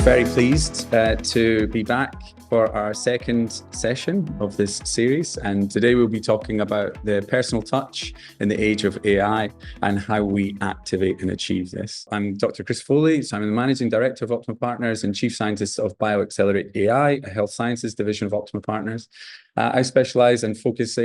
Very pleased to be back for our second session of this series. And today we'll be talking about the personal touch in the age of AI and how we activate and achieve this. I'm Dr. Chris Foley, so I'm the Managing Director of Optima Partners and Chief Scientist of BioAccelerate AI, a health sciences division of Optima Partners. I specialize and focus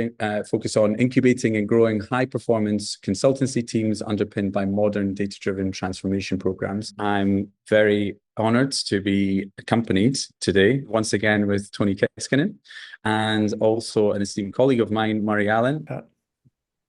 on incubating and growing high-performance consultancy teams underpinned by modern data-driven transformation programs. I'm very honored to be accompanied today, once again, with Toni Keskinen and also an esteemed colleague of mine, Murray Allan.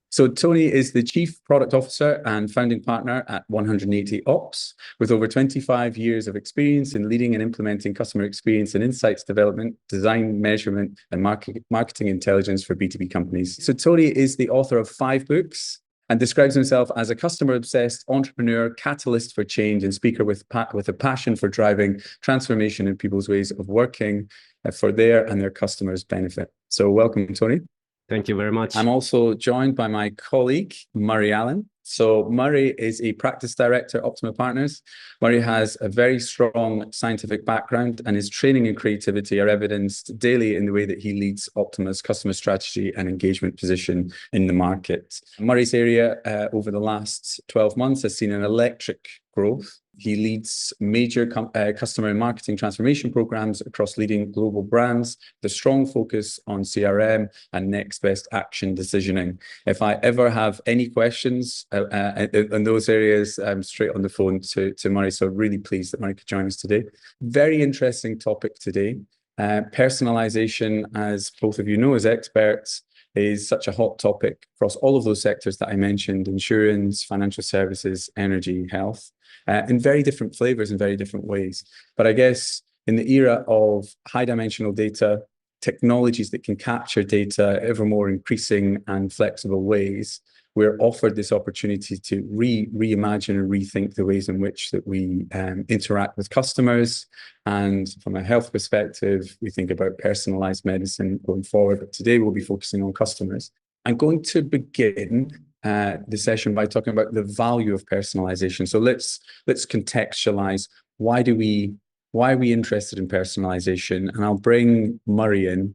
So Toni is the Chief Product Officer and founding partner at 180 Ops, with over 25 years of experience in leading and implementing customer experience and insights development, design, measurement, and marketing intelligence for B2B companies. So Toni is the author of 5 books and describes himself as a customer-obsessed entrepreneur, catalyst for change, and speaker with a passion for driving transformation in people's ways of working for their and their customers' benefit. So welcome, Toni. Thank you very much. I'm also joined by my colleague, Murray Allan. So Murray is a practice director at Optima Partners. Murray has a very strong scientific background, and his training and creativity are evidenced daily in the way that he leads Optima's customer strategy and engagement position in the market. Murray's area over the last 12 months has seen an electric growth. He leads major customer and marketing transformation programs across leading global brands, with a strong focus on CRM and next best action decisioning. If I ever have any questions in those areas, I'm straight on the phone to Murray. So really pleased that Murray could join us today. Very interesting topic today. Personalization, as both of you know as experts, is such a hot topic across all of those sectors that I mentioned: insurance, financial services, energy, health, in very different flavors and very different ways. But I guess in the era of high dimensional data, technologies that can capture data ever more increasing and flexible ways, we're offered this opportunity to reimagine and rethink the ways in which that we interact with customers. And from a health perspective, we think about personalized medicine going forward. But today we'll be focusing on customers. I'm going to begin the session by talking about the value of personalization. So let's contextualize why are we interested in personalization? And I'll bring Murray in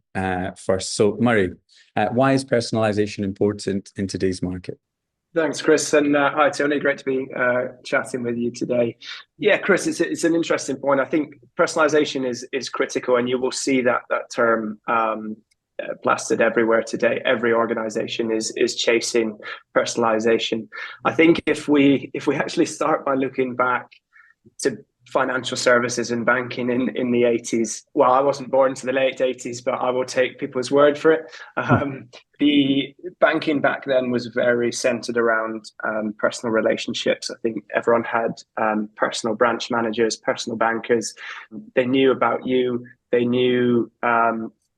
first. So Murray, why is personalization important in today's market? Thanks, Chris. And hi, Toni. Great to be chatting with you today. Yeah, Chris, it's an interesting point. I think personalization is critical, and you will see that term plastered everywhere today. Every organization is chasing personalization. I think if we actually start by looking back to financial services and banking in the 80s. Well, I wasn't born to the late 80s, but I will take people's word for it. The banking back then was very centered around personal relationships. I think everyone had personal branch managers, personal bankers. They knew about you. They knew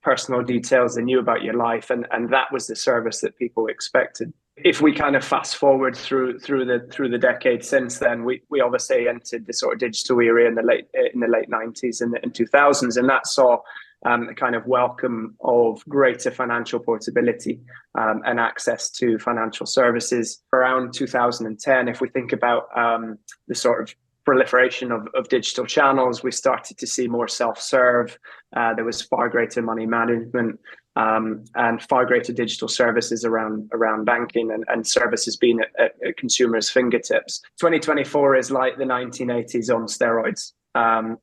personal details. They knew about your life, and that was the service that people expected. If we kind of fast forward through the decades since then, we obviously entered the sort of digital era in the late 90s and 2000s, and that saw a kind of welcome of greater financial portability and access to financial services. Around 2010, if we think about the sort of proliferation of digital channels, we started to see more self-serve. There was far greater money management and far greater digital services around banking and services being at consumers' fingertips. 2024 is like the 1980s on steroids.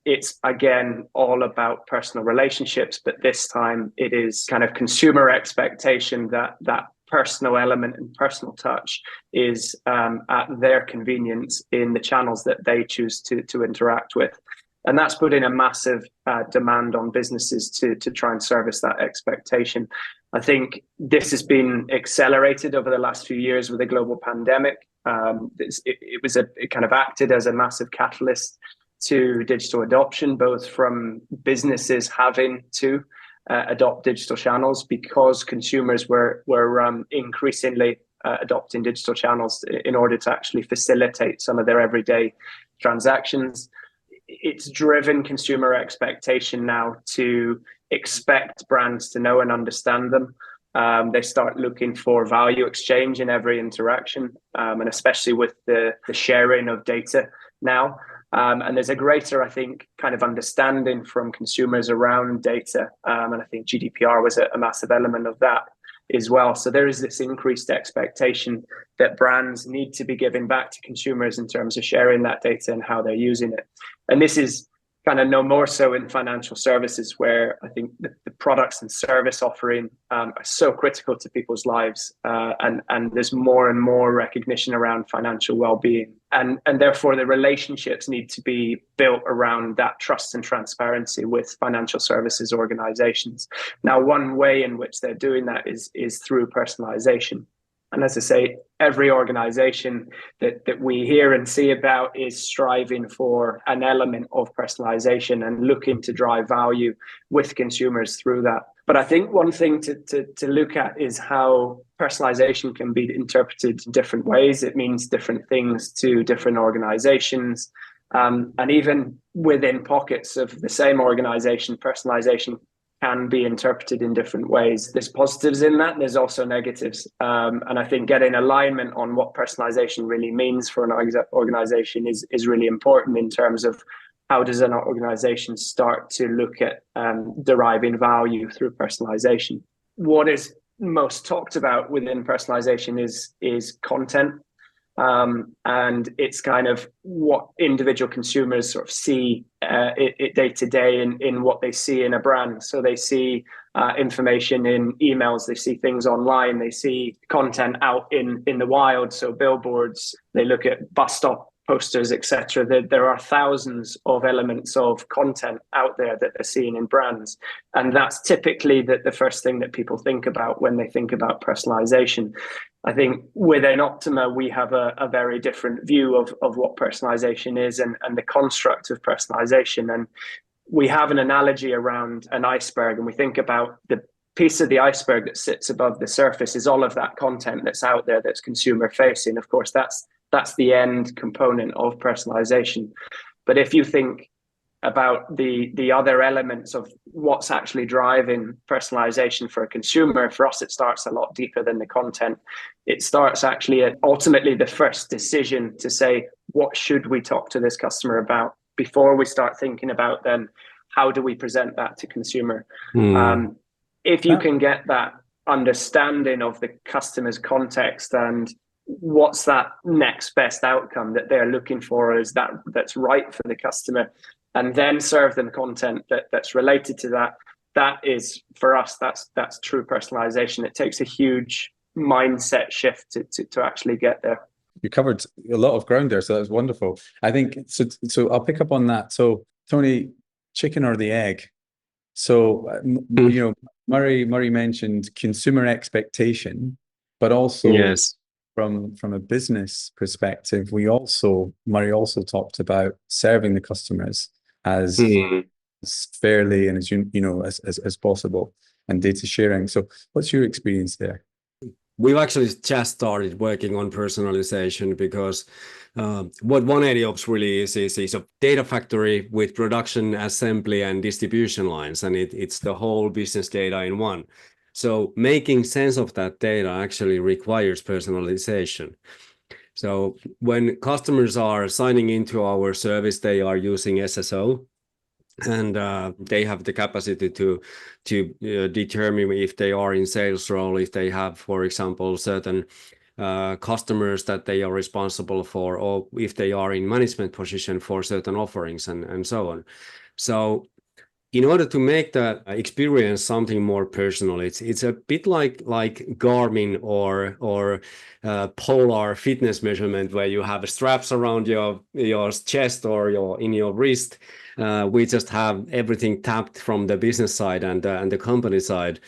It's again all about personal relationships, but this time it is kind of consumer expectation that personal element and personal touch is at their convenience in the channels that they choose to interact with. And that's putting a massive demand on businesses to try and service that expectation. I think this has been accelerated over the last few years with the global pandemic. It kind of acted as a massive catalyst to digital adoption, both from businesses having to adopt digital channels because consumers were increasingly adopting digital channels in order to actually facilitate some of their everyday transactions. It's driven consumer expectation now to expect brands to know and understand them. They start looking for value exchange in every interaction, and especially with the sharing of data now. And there's a greater, I think, kind of understanding from consumers around data. And I think GDPR was a massive element of that as well. So there is this increased expectation that brands need to be giving back to consumers in terms of sharing that data and how they're using it. And this is kind of no more so in financial services, where I think the products and service offering are so critical to people's lives, and there's more and more recognition around financial well-being, and therefore the relationships need to be built around that trust and transparency with financial services organizations. Now, one way in which they're doing that is through personalization. And as I say, every organization that we hear and see about is striving for an element of personalization and looking to drive value with consumers through that. But I think one thing to look at is how personalization can be interpreted in different ways. It means different things to different organizations. And even within pockets of the same organization, personalization can be interpreted in different ways. There's positives in that, there's also negatives. And I think getting alignment on what personalization really means for an organization is really important in terms of how does an organization start to look at deriving value through personalization. What is most talked about within personalization is content. And it's kind of what individual consumers sort of see it day to day in what they see in a brand. So they see information in emails, they see things online, they see content out in the wild, so billboards, they look at bus stop posters, etc. There are thousands of elements of content out there that they're seeing in brands. And that's typically the first thing that people think about when they think about personalization. I think within Optima, we have a very different view of what personalization is and the construct of personalization. And we have an analogy around an iceberg, and we think about the piece of the iceberg that sits above the surface is all of that content that's out there that's consumer facing. Of course, that's the end component of personalization. But if you think about the other elements of what's actually driving personalization for a consumer, for us, it starts a lot deeper than the content. It starts actually at ultimately the first decision to say, what should we talk to this customer about before we start thinking about then how do we present that to consumer? If you can get that understanding of the customer's context and what's that next best outcome that they're looking for, is that's right for the customer, and then serve them content that's related to that. That is, for us, that's true personalization. It takes a huge mindset shift to actually get there. You covered a lot of ground there, so that was wonderful. I think so. I'll pick up on that. So, Toni, chicken or the egg? So, you know, Murray mentioned consumer expectation, but also yes, from a business perspective, Murray also talked about serving the customers as fairly and as possible, and data sharing. So what's your experience there? We've actually just started working on personalization because what 180ops really is a data factory with production, assembly, and distribution lines, and it's the whole business data in one. So making sense of that data actually requires personalization. So when customers are signing into our service, they are using SSO, and they have the capacity to determine if they are in sales role, if they have, for example, certain customers that they are responsible for, or if they are in management position for certain offerings and so on. So in order to make the experience something more personal, it's a bit like Garmin or Polar fitness measurement, where you have straps around your chest or in your wrist. We just have everything tapped from the business side and the company side.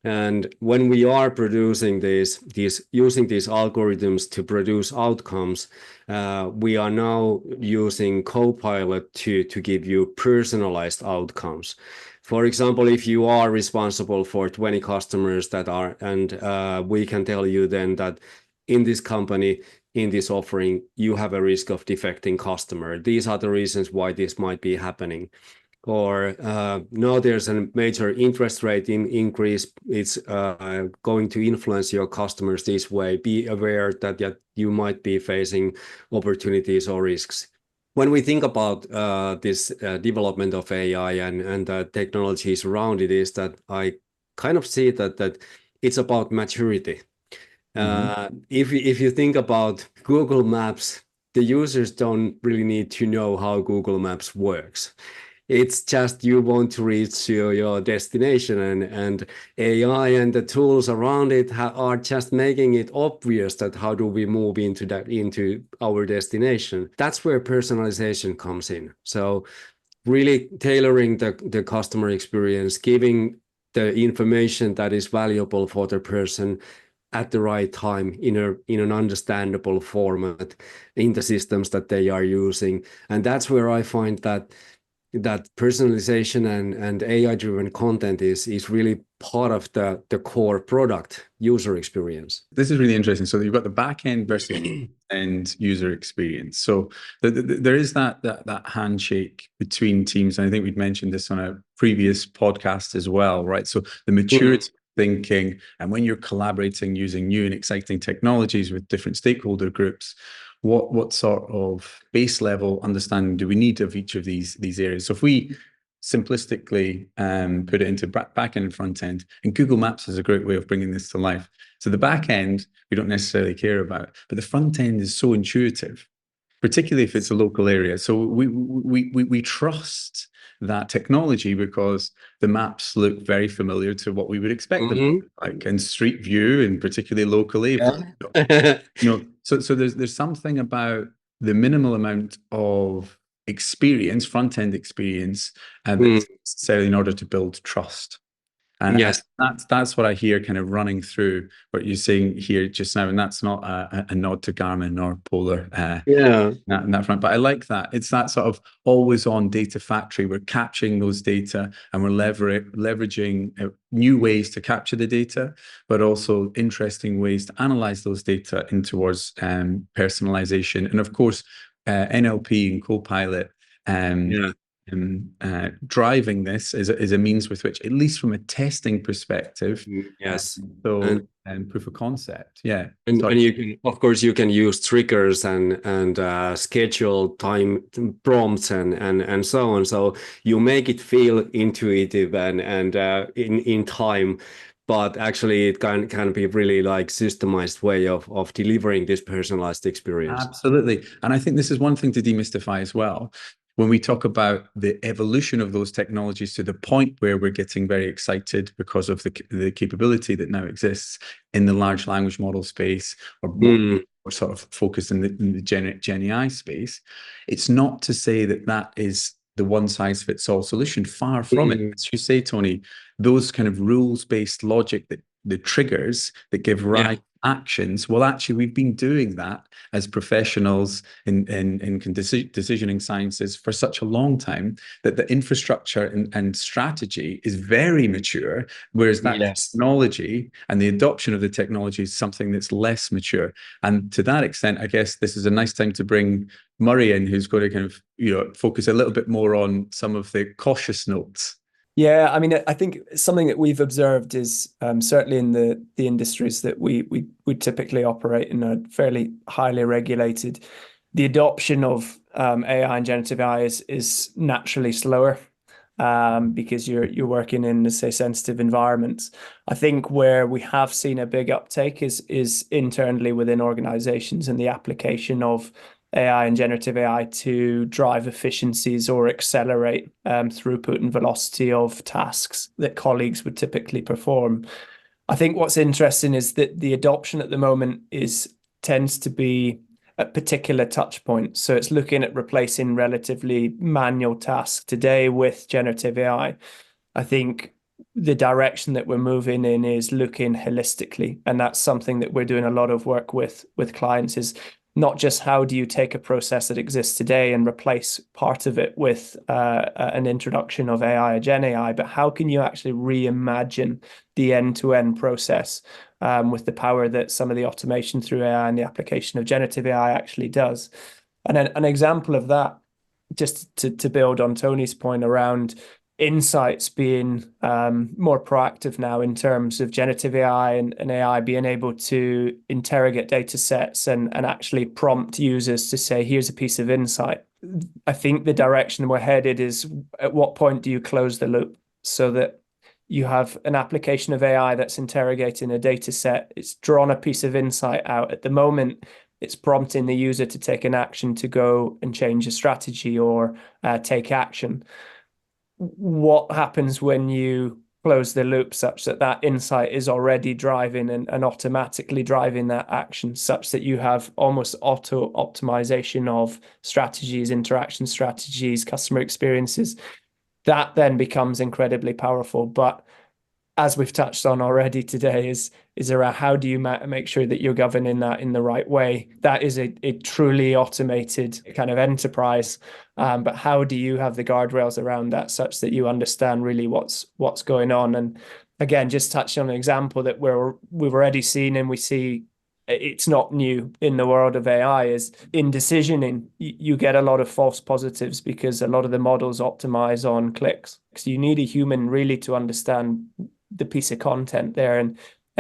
And when we are producing using these algorithms to produce outcomes, we are now using Copilot to give you personalized outcomes. For example, if you are responsible for 20 customers we can tell you then that in this company, in this offering, you have a risk of defecting customer. These are the reasons why this might be happening. Or no, there's a major interest rate increase. It's going to influence your customers this way. Be aware that you might be facing opportunities or risks. when we think about this development of AI and the technologies around it, is that I kind of see that it's about maturity. If you think about Google Maps, the users don't really need to know how Google Maps works. It's just you want to reach your destination, and AI and the tools around it are just making it obvious that how do we move into our destination. That's where personalization comes in. So really tailoring the customer experience, giving the information that is valuable for the person at the right time in an understandable format in the systems that they are using. And that's where I find that personalization and AI-driven content is really part of the core product user experience. This is really interesting. So you've got the back end versus end user experience. So there is that handshake between teams. And I think we'd mentioned this on a previous podcast as well, right? So the maturity thinking, and when you're collaborating using new and exciting technologies with different stakeholder groups, what sort of base level understanding do we need of each of these areas? So if we simplistically put it into back end and front end, and Google Maps is a great way of bringing this to life. So the back end we don't necessarily care about, but the front end is so intuitive, particularly if it's a local area. So we trust that technology because the maps look very familiar to what we would expect them to look like, and Street View, and particularly locally. So there's something about the minimal amount of experience, front end experience, that's necessarily in order to build trust. And yes, that's what I hear kind of running through what you're saying here just now. And that's not a nod to Garmin or Polar in that front. But I like that. It's that sort of always on data factory. We're capturing those data and we're leveraging new ways to capture the data, but also interesting ways to analyze those data in towards personalization. And of course, NLP and Copilot driving this is a means with which, at least from a testing perspective, and proof of concept, and you can, of course, you can use triggers and schedule time prompts and so on. So you make it feel intuitive and in time. But actually, it can be really like systemized way of delivering this personalized experience. Absolutely. And I think this is one thing to demystify as well. When we talk about the evolution of those technologies to the point where we're getting very excited because of the capability that now exists in the large language model space, or more sort of focused in the Gen AI space, it's not to say that is the one-size-fits-all solution. Far from it. As you say, Toni, those kind of rules-based logic, that the triggers that give rise actions, well, actually, we've been doing that as professionals in decisioning sciences for such a long time that the infrastructure and strategy is very mature, whereas that technology and the adoption of the technology is something that's less mature. And to that extent, I guess this is a nice time to bring Murray in, who's going to kind of focus a little bit more on some of the cautious notes. Yeah, I mean, I think something that we've observed is certainly in the industries that we typically operate in, are fairly highly regulated. The adoption of AI and generative AI is naturally slower because you're working in, say, sensitive environments. I think where we have seen a big uptake is internally within organizations, and the application of AI and generative AI to drive efficiencies or accelerate throughput and velocity of tasks that colleagues would typically perform. I think what's interesting is that the adoption at the moment tends to be at particular touch points. So it's looking at replacing relatively manual tasks today with generative AI. I think the direction that we're moving in is looking holistically, and that's something that we're doing a lot of work with clients, is not just how do you take a process that exists today and replace part of it with an introduction of AI or Gen AI, but how can you actually reimagine the end-to-end process with the power that some of the automation through AI and the application of generative AI actually does. And then an example of that, just to build on Toni's point around insights being more proactive now in terms of generative AI and AI being able to interrogate data sets and actually prompt users to say, here's a piece of insight. I think the direction we're headed is, at what point do you close the loop so that you have an application of AI that's interrogating a data set, it's drawn a piece of insight out. At the moment, it's prompting the user to take an action to go and change a strategy or take action. What happens when you close the loop such that that insight is already driving and automatically driving that action, such that you have almost auto optimization of strategies, interaction strategies, customer experiences? That then becomes incredibly powerful. But as we've touched on already today, is around how do you make sure that you're governing that in the right way? That is a truly automated kind of enterprise. But how do you have the guardrails around that such that you understand really what's going on? And again, just touching on an example that we've already seen, and we see it's not new in the world of AI, is in decisioning, you get a lot of false positives because a lot of the models optimize on clicks. So you need a human really to understand the piece of content there, and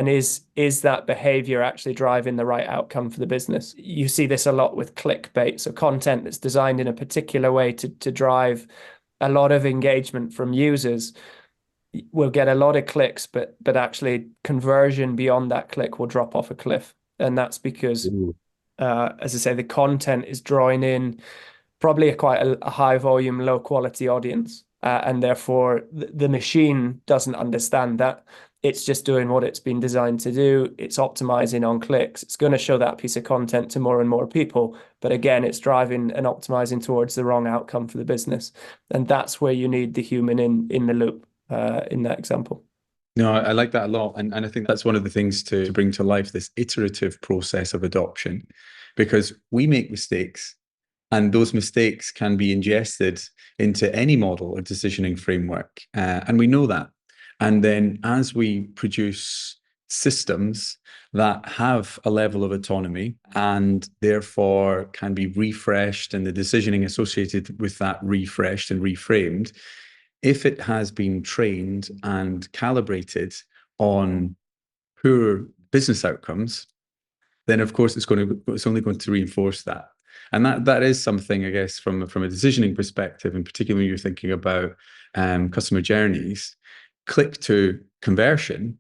is that behavior actually driving the right outcome for the business? You see this a lot with clickbait, so content that's designed in a particular way to drive a lot of engagement from users will get a lot of clicks, but actually conversion beyond that click will drop off a cliff. And that's because, as I say, the content is drawing in probably quite a high volume, low quality audience. And therefore, the machine doesn't understand that. It's just doing what it's been designed to do. It's optimizing on clicks. It's going to show that piece of content to more and more people. But again, it's driving and optimizing towards the wrong outcome for the business. And that's where you need the human in the loop in that example. No, I like that a lot. And I think that's one of the things to bring to life, this iterative process of adoption, because we make mistakes. And those mistakes can be ingested into any model or decisioning framework. And we know that. And then as we produce systems that have a level of autonomy and therefore can be refreshed, and the decisioning associated with that refreshed and reframed, if it has been trained and calibrated on poor business outcomes, then of course it's only going to reinforce that. And that is something, I guess, from a decisioning perspective, and particularly when you're thinking about customer journeys, click to conversion.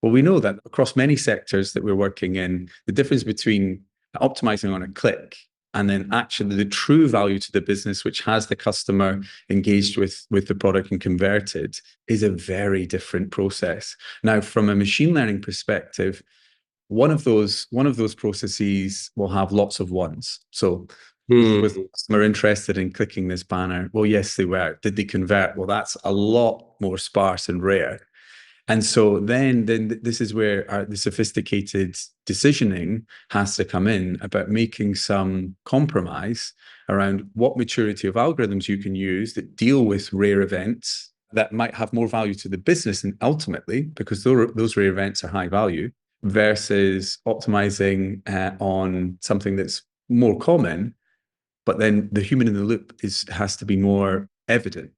Well, we know that across many sectors that we're working in, the difference between optimizing on a click and then actually the true value to the business, which has the customer engaged with the product and converted, is a very different process. Now, from a machine learning perspective, one of those processes will have lots of ones. So was the customer interested in clicking this banner? Well, yes, they were. Did they convert? Well, that's a lot more sparse and rare. And so then this is where the sophisticated decisioning has to come in, about making some compromise around what maturity of algorithms you can use that deal with rare events that might have more value to the business, and ultimately, because those rare events are high value, versus optimizing on something that's more common, but then the human in the loop has to be more evident,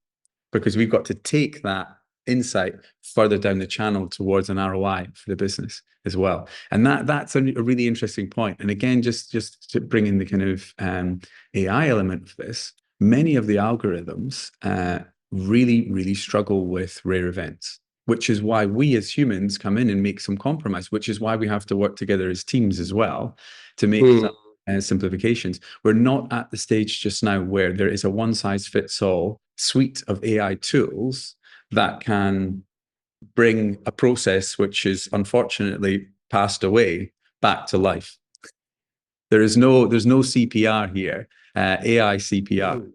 because we've got to take that insight further down the channel towards an ROI for the business as well. And that's a really interesting point. And again, just to bring in the kind of AI element of this, many of the algorithms really, really struggle with rare events, which is why we as humans come in and make some compromise, which is why we have to work together as teams as well to make some simplifications. We're not at the stage just now where there is a one-size-fits-all suite of AI tools that can bring a process which is unfortunately passed away back to life. There's no CPR here, AI CPR,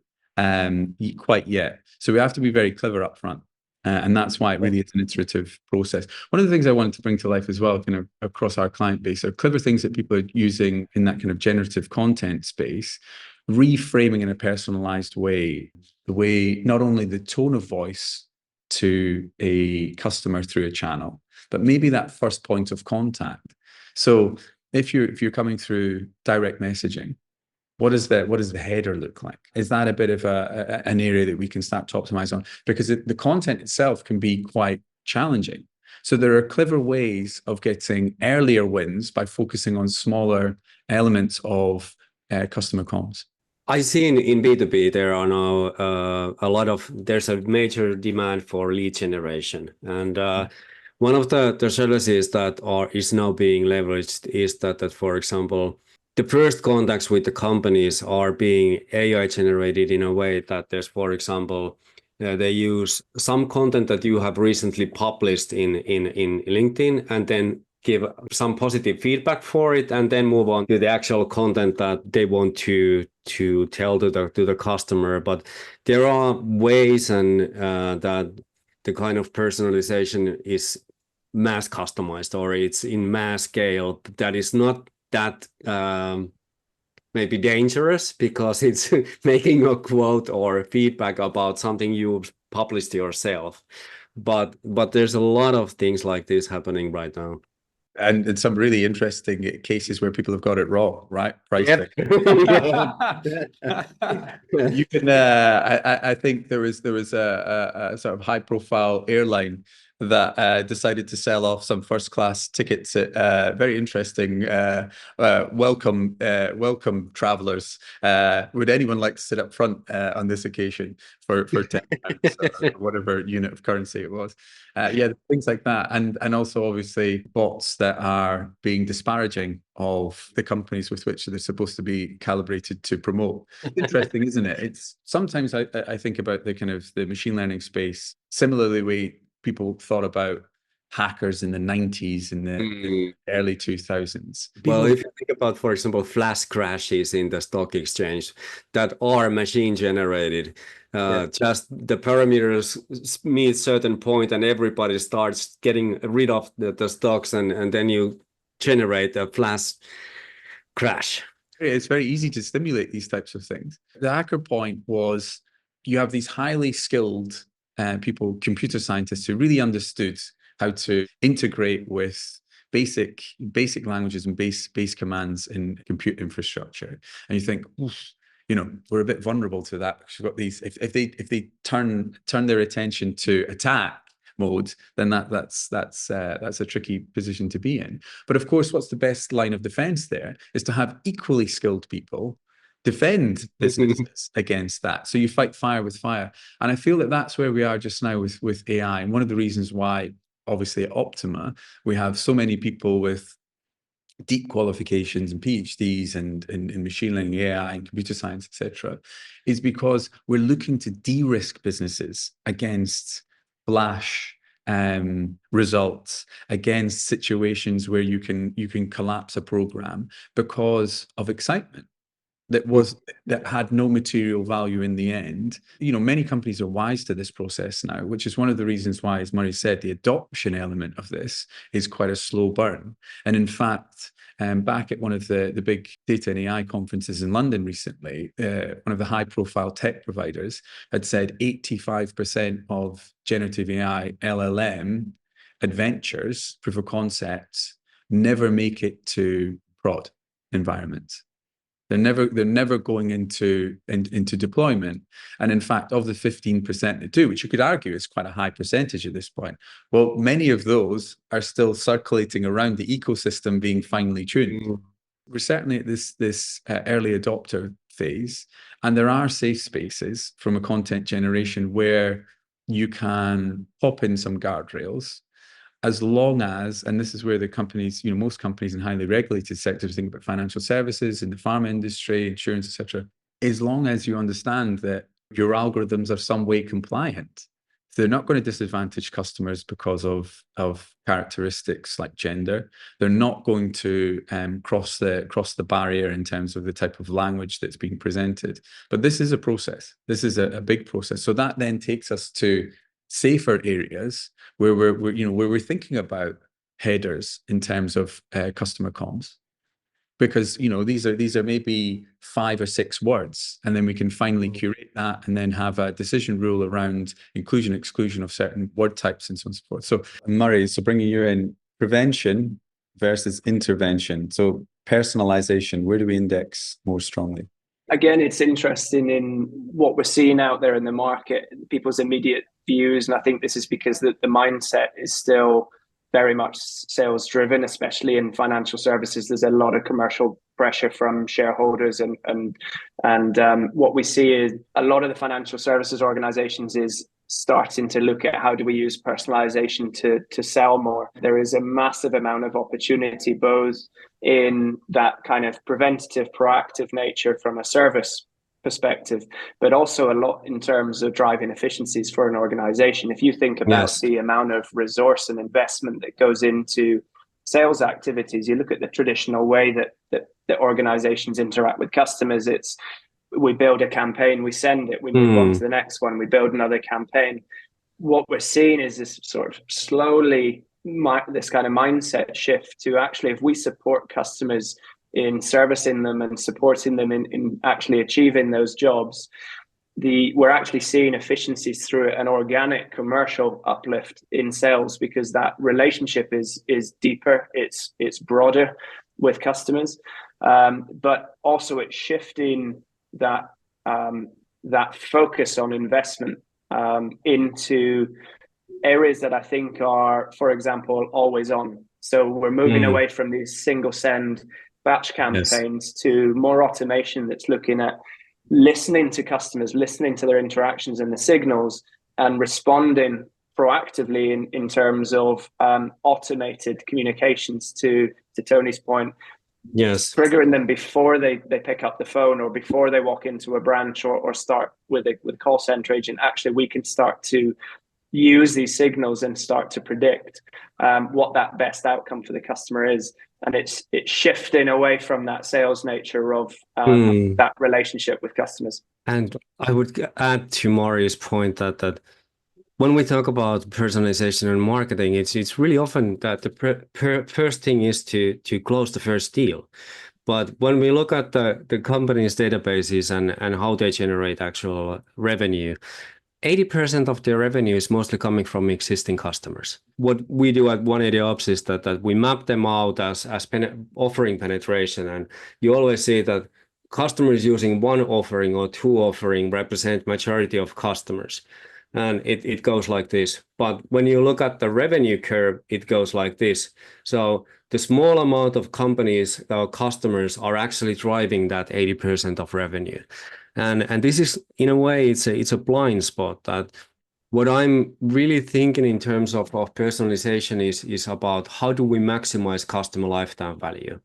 quite yet. So we have to be very clever up front. And that's why it really is an iterative process. One of the things I wanted to bring to life as well, kind of across our client base, are clever things that people are using in that kind of generative content space, reframing in a personalized way, the way not only the tone of voice to a customer through a channel, but maybe that first point of contact. So if you're coming through direct messaging, What does the header look like? Is that a bit of an area that we can start to optimize on? Because the content itself can be quite challenging. So there are clever ways of getting earlier wins by focusing on smaller elements of customer comms. I see in B2B there are now there's a major demand for lead generation, and one of the services that is now being leveraged is that for example, the first contacts with the companies are being AI generated in a way that there's, for example, they use some content that you have recently published in LinkedIn, and then give some positive feedback for it, and then move on to the actual content that they want to tell to the customer. But there are ways and that the kind of personalization is mass customized, or it's in mass scale, that is not that maybe dangerous, because it's making a quote or feedback about something you've published yourself. But there's a lot of things like this happening right now. And in some really interesting cases where people have got it wrong, right? Pricing. You can. I think there was a sort of high-profile airline that decided to sell off some first-class tickets at very interesting welcome travelers. Would anyone like to sit up front on this occasion for 10 pounds or whatever unit of currency it was? Yeah, things like that, and also obviously bots that are being disparaging of the companies with which they're supposed to be calibrated to promote. Interesting, isn't it? It's sometimes I think about the kind of the machine learning space similarly way people thought about hackers in the 90s and the early 2000s. Well, if you think about, for example, flash crashes in the stock exchange that are machine generated, just the parameters meet certain point and everybody starts getting rid of the stocks, and then you generate a flash crash. It's very easy to stimulate these types of things. The hacker point was you have these highly skilled people, computer scientists, who really understood how to integrate with basic languages and base commands in compute infrastructure. And you think, you know, we're a bit vulnerable to that. We've got these. If they turn their attention to attack mode, then that's a tricky position to be in. But of course, what's the best line of defense there is to have equally skilled people defend businesses against that. So you fight fire with fire. And I feel that that's where we are just now with AI. And one of the reasons why, obviously at Optima, we have so many people with deep qualifications and PhDs and in machine learning, AI, and computer science, etc., is because we're looking to de-risk businesses against flash results, against situations where you can collapse a program because of excitement that had no material value in the end. You know, many companies are wise to this process now, which is one of the reasons why, as Murray said, the adoption element of this is quite a slow burn. And in fact, back at one of the big data and AI conferences in London recently, one of the high-profile tech providers had said 85% of generative AI LLM adventures, proof of concepts, never make it to prod environments. They're never going into deployment. And in fact, of the 15% that do, which you could argue is quite a high percentage at this point, well, many of those are still circulating around the ecosystem being finely tuned. We're certainly at this early adopter phase, and there are safe spaces from a content generation where you can pop in some guardrails, as long as, and this is where the companies, you know, most companies in highly regulated sectors, think about financial services, in the pharma industry, insurance, etc., as long as you understand that your algorithms are some way compliant. They're not going to disadvantage customers because of characteristics like gender. They're not going to cross the barrier in terms of the type of language that's being presented. But this is a process. This is a big process. So that then takes us to safer areas where we're thinking about headers in terms of customer comms, because these are maybe 5 or 6 words, and then we can finally curate that and then have a decision rule around inclusion, exclusion of certain word types and so on and so forth. So Murray, bringing you in, prevention versus intervention. So personalization, where do we index more strongly? Again, it's interesting in what we're seeing out there in the market, people's immediate views. And I think this is because the mindset is still very much sales driven, especially in financial services. There's a lot of commercial pressure from shareholders, and what we see is a lot of the financial services organizations is starting to look at how do we use personalization to sell more. There is a massive amount of opportunity, both in that kind of preventative, proactive nature from a service perspective, but also a lot in terms of driving efficiencies for an organization. If you think about the amount of resource and investment that goes into sales activities, you look at the traditional way that organizations interact with customers. It's we build a campaign, we send it, we move on to the next one, we build another campaign. What we're seeing is this sort of slowly this kind of mindset shift to actually, if we support customers in servicing them and supporting them in actually achieving those jobs, we're actually seeing efficiencies through an organic commercial uplift in sales, because that relationship is deeper, it's broader with customers, but also it's shifting that focus on investment into areas that I think are, for example, always on. So we're moving away from these single send batch campaigns to more automation that's looking at listening to customers, listening to their interactions and the signals, and responding proactively in terms of automated communications to Tony's point. Triggering them before they pick up the phone, or before they walk into a branch, or start with a call center agent. Actually, we can start to use these signals and start to predict what that best outcome for the customer is. And it's shifting away from that sales nature of that relationship with customers. And I would add to Mari's point that when we talk about personalization and marketing, it's really often that the first thing is to close the first deal. But when we look at the company's databases and how they generate actual revenue, 80% of their revenue is mostly coming from existing customers. What we do at 180 Ops is that we map them out as offering penetration, and you always see that customers using one offering or two offering represent majority of customers. And it goes like this. But when you look at the revenue curve, it goes like this. So the small amount of companies, our customers, are actually driving that 80% of revenue. And this is, in a way, it's a blind spot. That what I'm really thinking in terms of personalization is about how do we maximize customer lifetime value.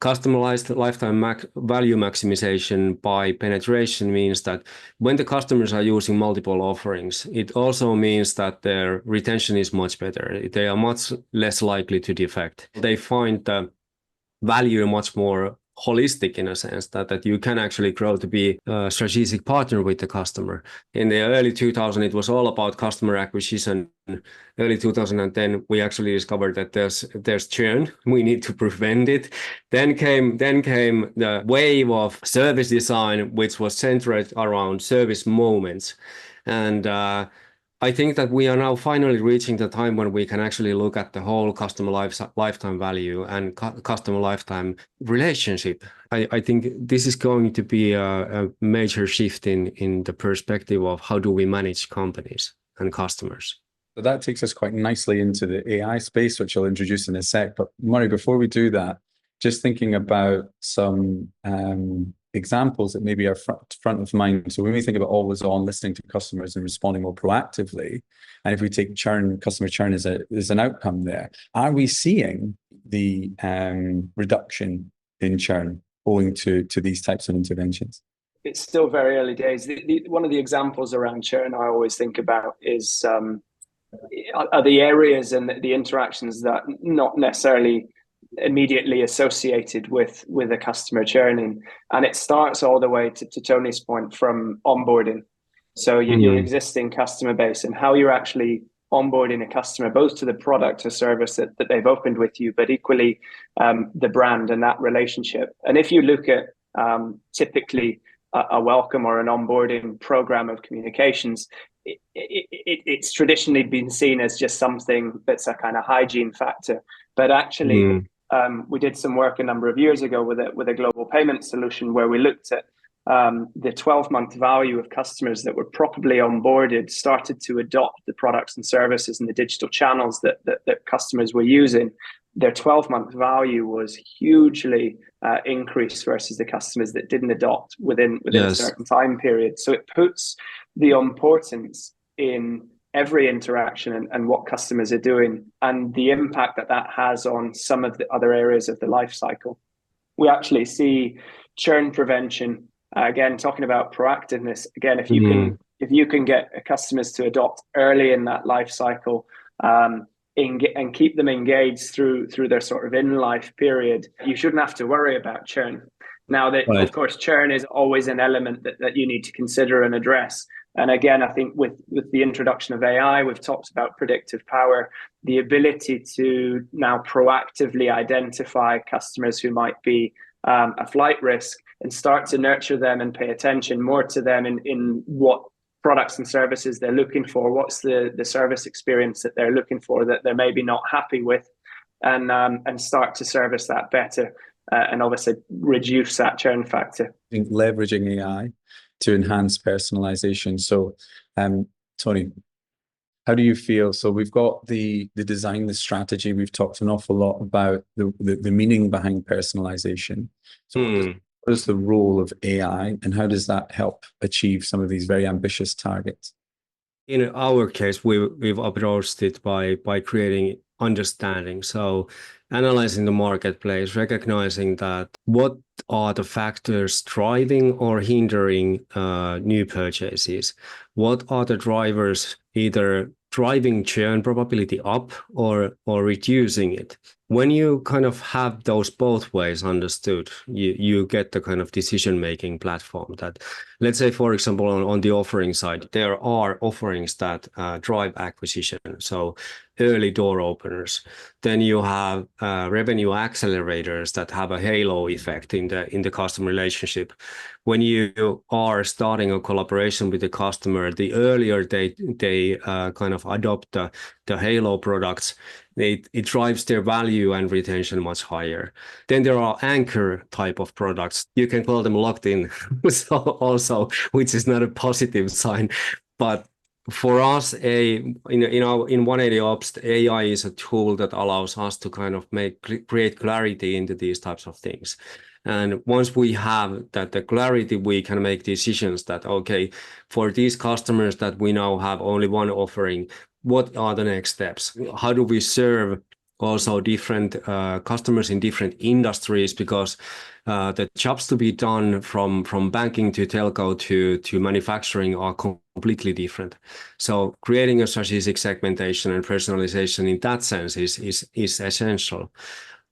Customized lifetime value maximization by penetration means that when the customers are using multiple offerings, it also means that their retention is much better. They are much less likely to defect. They find the value much more holistic, in a sense that you can actually grow to be a strategic partner with the customer. In the early 2000s, it was all about customer acquisition. Early 2010, we actually discovered that there's churn. We need to prevent it. Then came the wave of service design, which was centered around service moments. And I think that we are now finally reaching the time when we can actually look at the whole customer lifetime value and customer lifetime relationship. I think this is going to be a major shift in the perspective of how do we manage companies and customers. So that takes us quite nicely into the AI space, which I'll introduce in a sec. But Murray, before we do that, just thinking about some examples that maybe are front of mind. So when we think about always on, listening to customers and responding more proactively, and if we take customer churn as an outcome there, are we seeing the reduction in churn owing to these types of interventions? It's still very early days. One of the examples around churn I always think about is are the areas and the interactions that not necessarily immediately associated with a customer churning, and it starts all the way to Tony's point from onboarding. So your existing customer base and how you're actually onboarding a customer, both to the product or service that they've opened with you, but equally the brand and that relationship. And if you look at typically a welcome or an onboarding program of communications, it's traditionally been seen as just something that's a kind of hygiene factor. But actually, we did some work a number of years ago with a global payment solution where we looked at the 12-month value of customers that were properly onboarded, started to adopt the products and services and the digital channels that customers were using, their 12-month value was hugely increased versus the customers that didn't adopt within a certain time period. So it puts the importance in every interaction and what customers are doing, and the impact that has on some of the other areas of the life cycle. We actually see churn prevention, again, talking about proactiveness. Again, if you can get customers to adopt early in that life cycle, and keep them engaged through their sort of in-life period, you shouldn't have to worry about churn. Now, of course, churn is always an element that you need to consider and address. And again, I think with the introduction of AI, we've talked about predictive power, the ability to now proactively identify customers who might be a flight risk and start to nurture them and pay attention more to them in what products and services they're looking for, what's the service experience that they're looking for that they're maybe not happy with, and start to service that better, and obviously reduce that churn factor. I think leveraging AI to enhance personalization. So, Toni, how do you feel? So we've got the design, the strategy. We've talked an awful lot about the meaning behind personalization. So what is the role of AI, and how does that help achieve some of these very ambitious targets? In our case, we've approached it by creating understanding. So analyzing the marketplace, recognizing that what are the factors driving or hindering new purchases? What are the drivers either driving churn probability up or reducing it? When you kind of have those both ways understood, you get the kind of decision-making platform that, let's say, for example, on the offering side, there are offerings that drive acquisition. So early door openers. Then you have revenue accelerators that have a halo effect in the customer relationship. When you are starting a collaboration with the customer, the earlier they kind of adopt the halo products, it drives their value and retention much higher. Then there are anchor type of products. You can call them locked in, so also, which is not a positive sign. But for us, in 180 Ops, AI is a tool that allows us to kind of create clarity into these types of things. And once we have the clarity, we can make decisions that, okay, for these customers that we now have only one offering, what are the next steps? How do we serve also different customers in different industries? Because the jobs to be done from banking to telco to manufacturing are completely different. So creating a strategic segmentation and personalization in that sense is essential.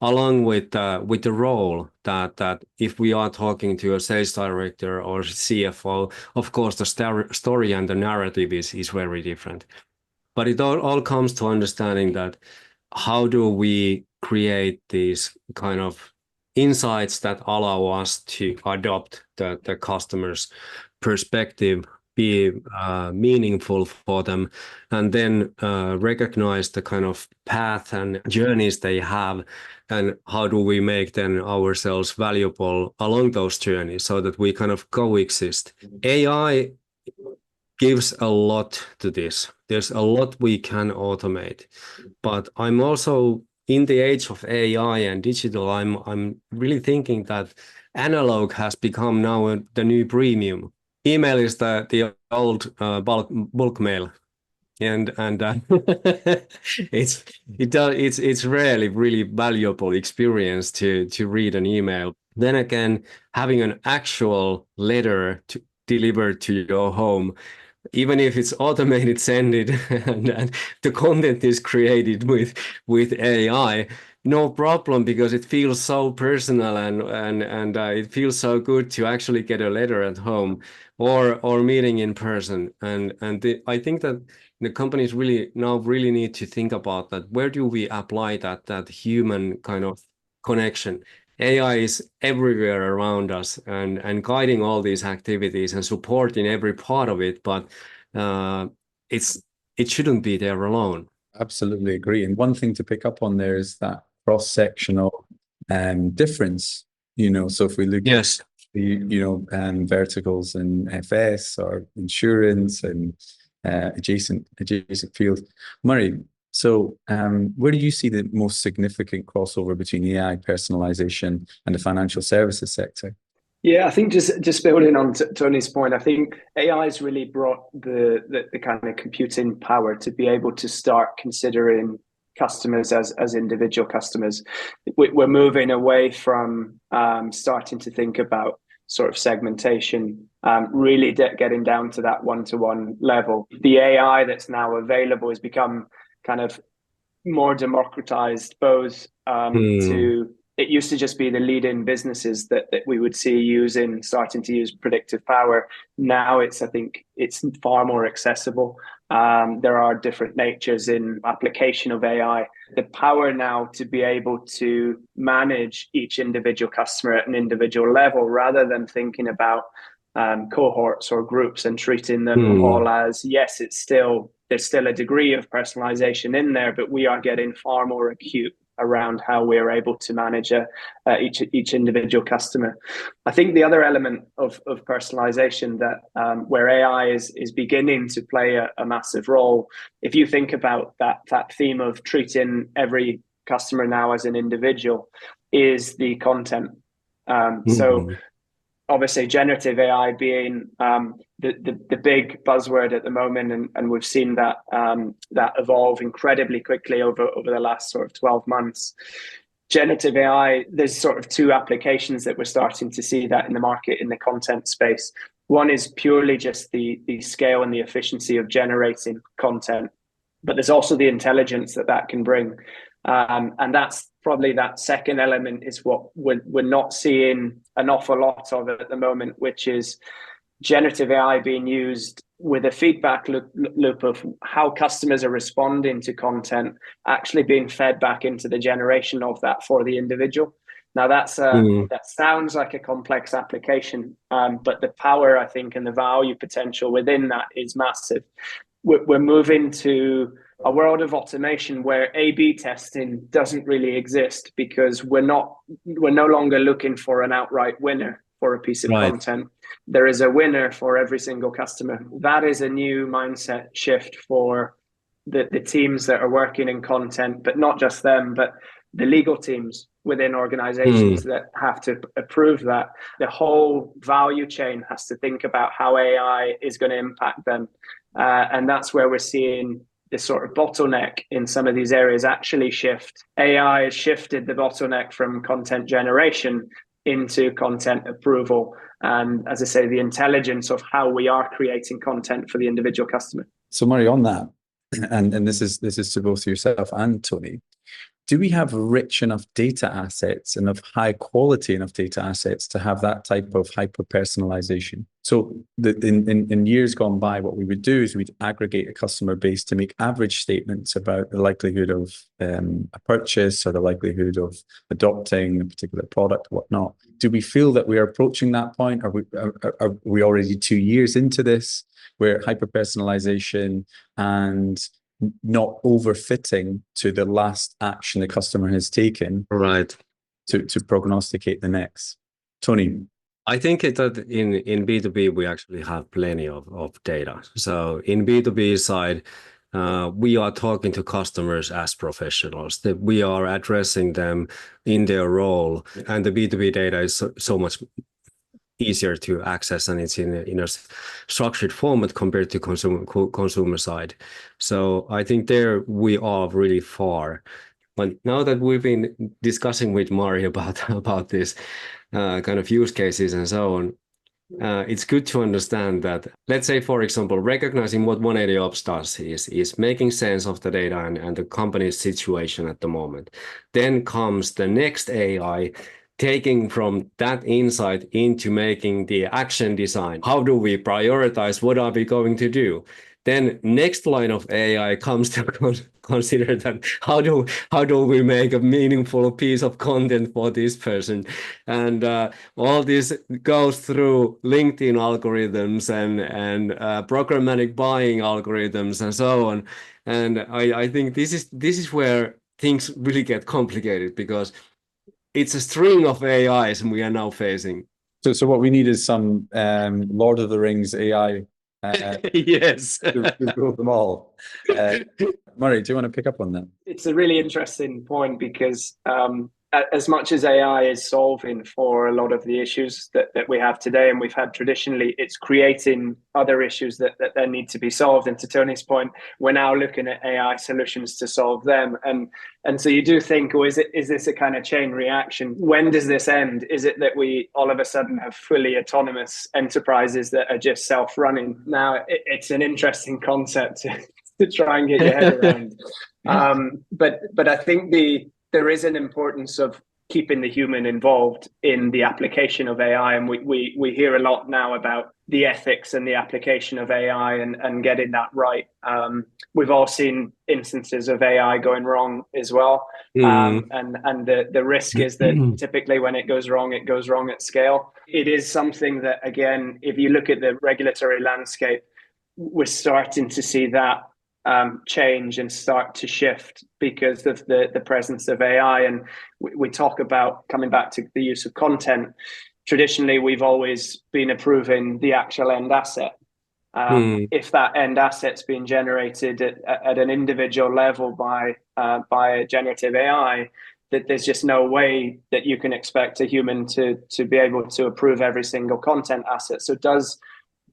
Along with the role that if we are talking to a sales director or CFO, of course, the story and the narrative is very different. But it all comes to understanding that how do we create these kind of insights that allow us to adopt the customer's perspective, be meaningful for them, and then recognize the kind of path and journeys they have, and how do we make then ourselves valuable along those journeys so that we kind of coexist. AI gives a lot to this. There's a lot we can automate, but I'm also in the age of AI and digital. I'm really thinking that analog has become now the new premium. Email is the old bulk mail, and it's really valuable experience to read an email. Then again, having an actual letter delivered to your home, even if it's automated, send it, and the content is created with AI, no problem, because it feels so personal and it feels so good to actually get a letter at home or meeting in person. And I think that the companies really need to think about that. Where do we apply that human kind of connection? AI is everywhere around us and guiding all these activities and supporting every part of it, but it shouldn't be there alone. Absolutely agree. And one thing to pick up on there is that cross-sectional difference. So if we look at verticals in FS or insurance and adjacent fields. Murray, so where do you see the most significant crossover between AI personalization and the financial services sector? Yeah, I think just building on Tony's point, I think AI has really brought the kind of computing power to be able to start considering customers as individual customers. We're moving away from starting to think about sort of segmentation, really getting down to that one-to-one level. The AI that's now available has become kind of more democratized, both to, it used to just be the leading businesses that we would see starting to use predictive power. Now I think it's far more accessible. There are different natures in application of AI. The power now to be able to manage each individual customer at an individual level, rather than thinking about cohorts or groups and treating them all as, yes, there's still a degree of personalization in there, but we are getting far more acute around how we're able to manage each individual customer. I think the other element of personalization that where AI is beginning to play a massive role, if you think about that theme of treating every customer now as an individual, is the content. So obviously generative AI being the big buzzword at the moment, and we've seen that evolve incredibly quickly over the last sort of 12 months. Generative AI, there's sort of two applications that we're starting to see that in the market in the content space. One is purely just the scale and the efficiency of generating content, but there's also the intelligence that can bring. And that's probably that second element is what we're not seeing an awful lot of at the moment, which is generative AI being used with a feedback loop of how customers are responding to content actually being fed back into the generation of that for the individual. Now that sounds like a complex application, but the power, I think, and the value potential within that is massive. We're moving to a world of automation where A/B testing doesn't really exist, because we're no longer looking for an outright winner for a piece of content. There is a winner for every single customer. That is a new mindset shift for the teams that are working in content, but not just them, but the legal teams within organizations that have to approve that. The whole value chain has to think about how AI is going to impact them. And that's where we're seeing this sort of bottleneck in some of these areas actually shift. AI has shifted the bottleneck from content generation into content approval. And as I say, the intelligence of how we are creating content for the individual customer. So Murray, on that, and this is to both yourself and Toni, do we have rich enough data assets, enough high quality enough data assets to have that type of hyper personalization? So in years gone by, what we would do is we'd aggregate a customer base to make average statements about the likelihood of a purchase or the likelihood of adopting a particular product, whatnot. Do we feel that we are approaching that point? Are we already 2 years into this, where hyper personalization and not overfitting to the last action the customer has taken to prognosticate the next? Toni? I think that in B2B, we actually have plenty of data. So in B2B side, we are talking to customers as professionals, that we are addressing them in their role. And the B2B data is so much easier to access, and it's in a structured format compared to consumer side. So I think there we are really far. But now that we've been discussing with Murray about this kind of use cases and so on, it's good to understand that, let's say, for example, recognizing what 180 Ops does is making sense of the data and the company's situation at the moment. Then comes the next AI, taking from that insight into making the action design. How do we prioritize? What are we going to do? Then next line of AI comes to consider that how do we make a meaningful piece of content for this person? And all this goes through LinkedIn algorithms and programmatic buying algorithms and so on. And I think this is where things really get complicated, because it's a string of AIs we are now facing. So what we need is some Lord of the Rings AI Yes. to rule them all. Murray, do you want to pick up on that? It's a really interesting point because as much as AI is solving for a lot of the issues that we have today and we've had traditionally, it's creating other issues that then need to be solved. And to Tony's point, we're now looking at AI solutions to solve them. And so you do think, oh, is this a kind of chain reaction? When does this end? Is it that we all of a sudden have fully autonomous enterprises that are just self-running? Now, it's an interesting concept to try and get your head around. But I think there is an importance of keeping the human involved in the application of AI. And we hear a lot now about the ethics and the application of AI and getting that right. We've all seen instances of AI going wrong as well. And the risk is that typically when it goes wrong at scale. It is something that, again, if you look at the regulatory landscape, we're starting to see that change and start to shift because of the presence of AI. And we talk about, coming back to the use of content, traditionally we've always been approving the actual end asset. If that end asset's being generated at an individual level by a generative AI, that there's just no way that you can expect a human to be able to approve every single content asset. So does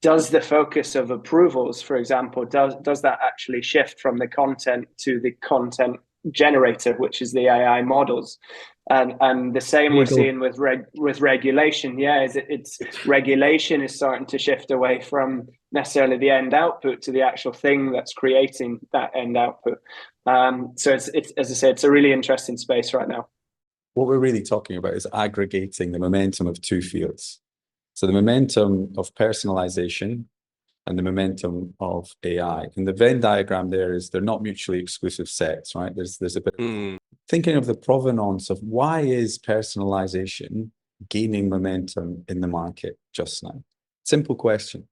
the focus of approvals, for example, does that actually shift from the content to the content generator, which is the AI models? And the same we're seeing with regulation. Yeah, it's regulation is starting to shift away from necessarily the end output to the actual thing that's creating that end output. So it's as I said, it's a really interesting space right now. What we're really talking about is aggregating the momentum of two fields. So the momentum of personalization and the momentum of AI. And the Venn diagram there is they're not mutually exclusive sets, right? There's a bit thinking of the provenance of why is personalization gaining momentum in the market just now? Simple question.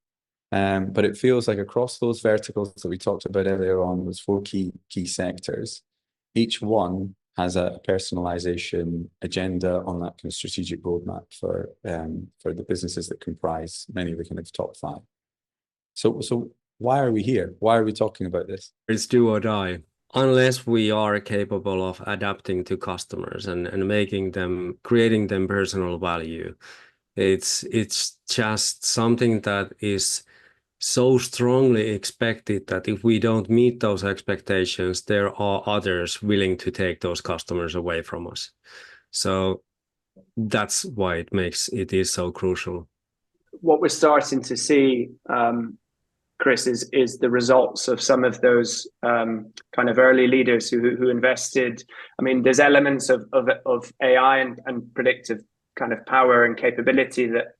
But it feels like across those verticals that we talked about earlier on, those four key sectors, each one has a personalization agenda on that kind of strategic roadmap for the businesses that comprise many of the kind of top five. So why are we here? Why are we talking about this? It's do or die. Unless we are capable of adapting to customers and creating them personal value, it's just something that is so strongly expected that if we don't meet those expectations, there are others willing to take those customers away from us. So that's why it is so crucial. What we're starting to see, Chris, is the results of some of those kind of early leaders who invested. I mean, there's elements of AI and predictive kind of power and capability that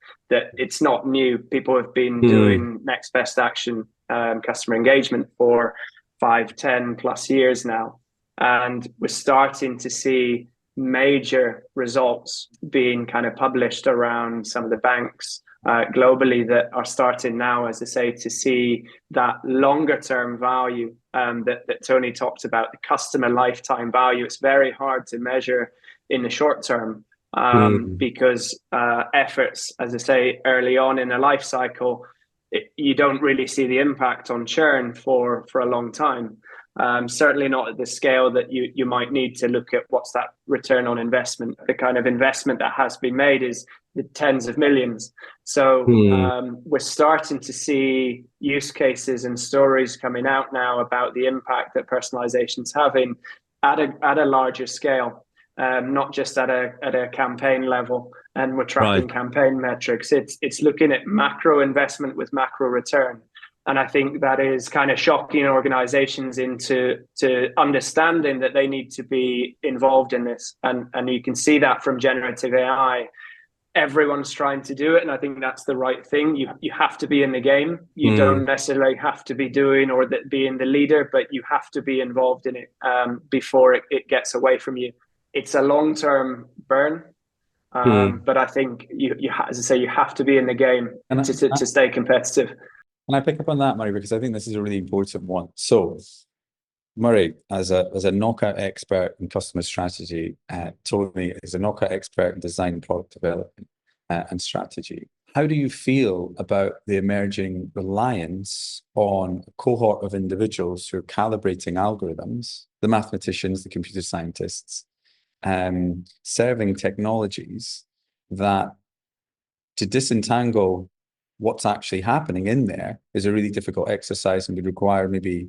it's not new. People have been doing next best action customer engagement for 5-10 plus years now, and we're starting to see major results being kind of published around some of the banks globally that are starting now, as I say, to see that longer term value that Tony talked about, the customer lifetime value. It's very hard to measure in the short term because efforts, as I say, early on in a life cycle, you don't really see the impact on churn for a long time. Certainly not at the scale that you might need to look at what's that return on investment. The kind of investment that has been made is the tens of millions. So we're starting to see use cases and stories coming out now about the impact that personalization's having at a larger scale. Not just at a campaign level, and we're tracking campaign metrics. It's looking at macro investment with macro return, and I think that is kind of shocking organizations into understanding that they need to be involved in this, and you can see that from generative AI. Everyone's trying to do it, and I think that's the right thing. You have to be in the game. You don't necessarily have to be doing or being the leader, but you have to be involved in it before it gets away from you. It's a long-term burn, but I think as I say, you have to be in the game to stay competitive. And I pick up on that, Murray, because I think this is a really important one. So, Murray, as a knockout expert in customer strategy, Tony is a knockout expert in design and product development. and strategy. How do you feel about the emerging reliance on a cohort of individuals who are calibrating algorithms, the mathematicians, the computer scientists, serving technologies that, to disentangle what's actually happening in there, is a really difficult exercise and would require maybe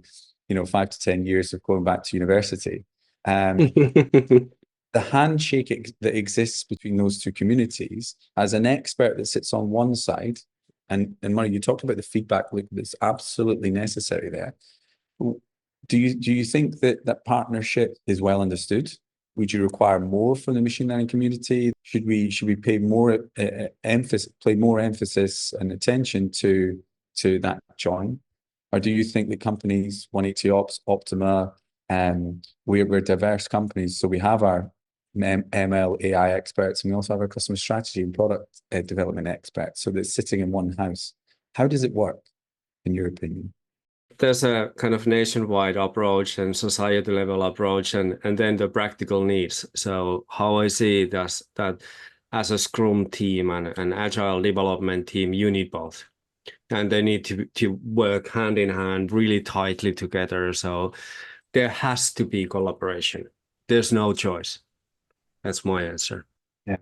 5 to 10 years of going back to university. The handshake that exists between those two communities, as an expert that sits on one side, and Murray, you talked about the feedback loop that's absolutely necessary there. Do you think that partnership is well understood? Would you require more from the machine learning community? Should we pay more emphasis and attention to that join? Or do you think that companies, 180 Ops, Optima, we're diverse companies, so we have our ML AI experts, and we also have our customer strategy and product development experts, so they're sitting in one house. How does it work, in your opinion? There's a kind of nationwide approach and society level approach, and then the practical needs. So how I see it as that as a Scrum team and an agile development team, you need both. And they need to work hand in hand really tightly together. So there has to be collaboration. There's no choice. That's my answer. Yeah.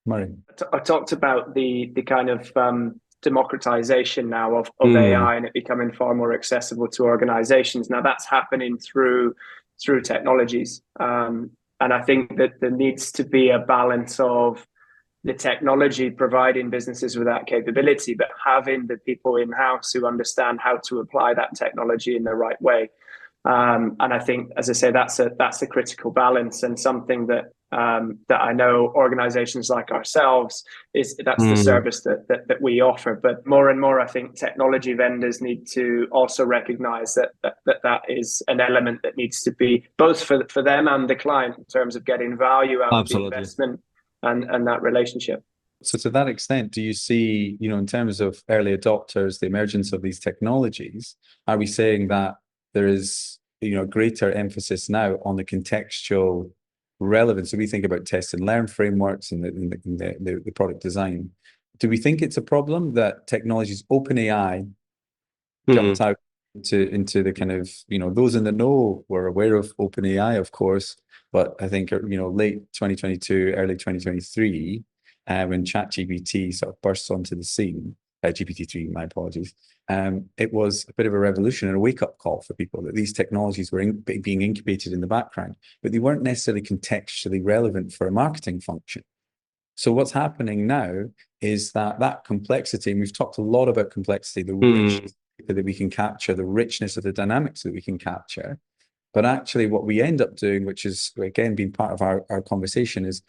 Murray. I talked about the kind of democratization now of AI and it becoming far more accessible to organizations. Now that's happening through technologies. And I think that there needs to be a balance of the technology providing businesses with that capability, but having the people in-house who understand how to apply that technology in the right way. And I think, as I say, that's a critical balance, and something that I know organizations like ourselves that's the service that we offer. But more and more, I think technology vendors need to also recognize that is an element that needs to be both for them and the client in terms of getting value out of the investment and that relationship. So to that extent, do you see, in terms of early adopters, the emergence of these technologies, are we saying that there is, greater emphasis now on the contextual relevance? So we think about test and learn frameworks and the product design. Do we think it's a problem that technologies, OpenAI, jumped out into the kind of, those in the know were aware of OpenAI, of course, but I think, late 2022, early 2023, when ChatGPT sort of bursts onto the scene, GPT-3, my apologies, it was a bit of a revolution and a wake-up call for people that these technologies were being incubated in the background, but they weren't necessarily contextually relevant for a marketing function. So what's happening now is that complexity, and we've talked a lot about complexity, the richness that we can capture, the richness of the dynamics that we can capture, but actually what we end up doing, which is, again, being part of our conversation, is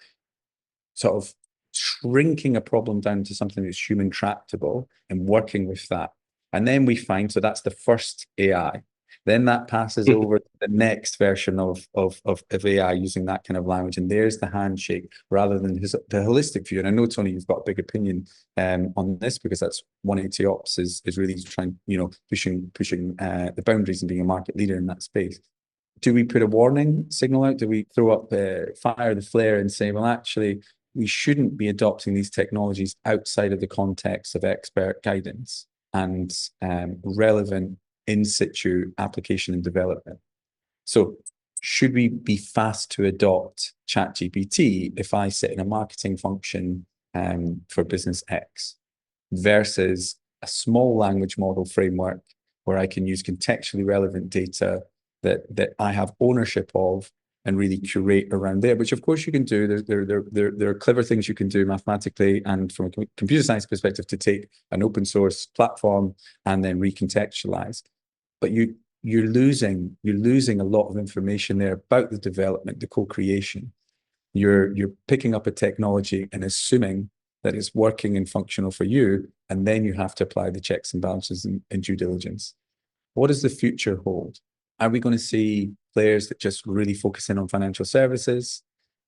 sort of shrinking a problem down to something that's human tractable and working with that. And then we find, so that's the first AI. Then that passes over to the next version of AI using that kind of language. And there's the handshake rather than the holistic view. And I know, Toni, you've got a big opinion on this, because that's 180 Ops is really trying, pushing the boundaries and being a market leader in that space. Do we put a warning signal out? Do we throw up fire the flare and say, well, actually, we shouldn't be adopting these technologies outside of the context of expert guidance and relevant in situ application and development? So should we be fast to adopt ChatGPT if I sit in a marketing function for business X versus a small language model framework where I can use contextually relevant data that I have ownership of and really curate around there, which of course you can do. There are clever things you can do mathematically and from a computer science perspective to take an open source platform and then recontextualize. But you're losing a lot of information there about the development, the co-creation. You're picking up a technology and assuming that it's working and functional for you, and then you have to apply the checks and balances and due diligence. What does the future hold? Are we going to see players that just really focus in on financial services,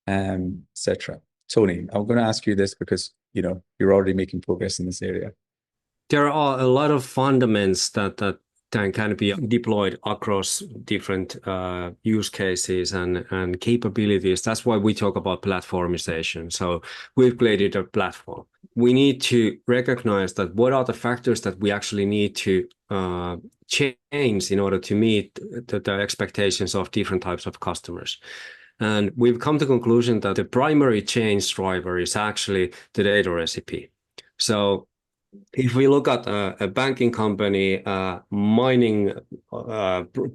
etc.? Toni, I'm going to ask you this because you're already making progress in this area. There are a lot of fundamentals that can be deployed across different use cases and capabilities. That's why we talk about platformization. So we've created a platform. We need to recognize that what are the factors that we actually need to change in order to meet the expectations of different types of customers. And we've come to the conclusion that the primary change driver is actually the data recipe. So if we look at a banking company, mining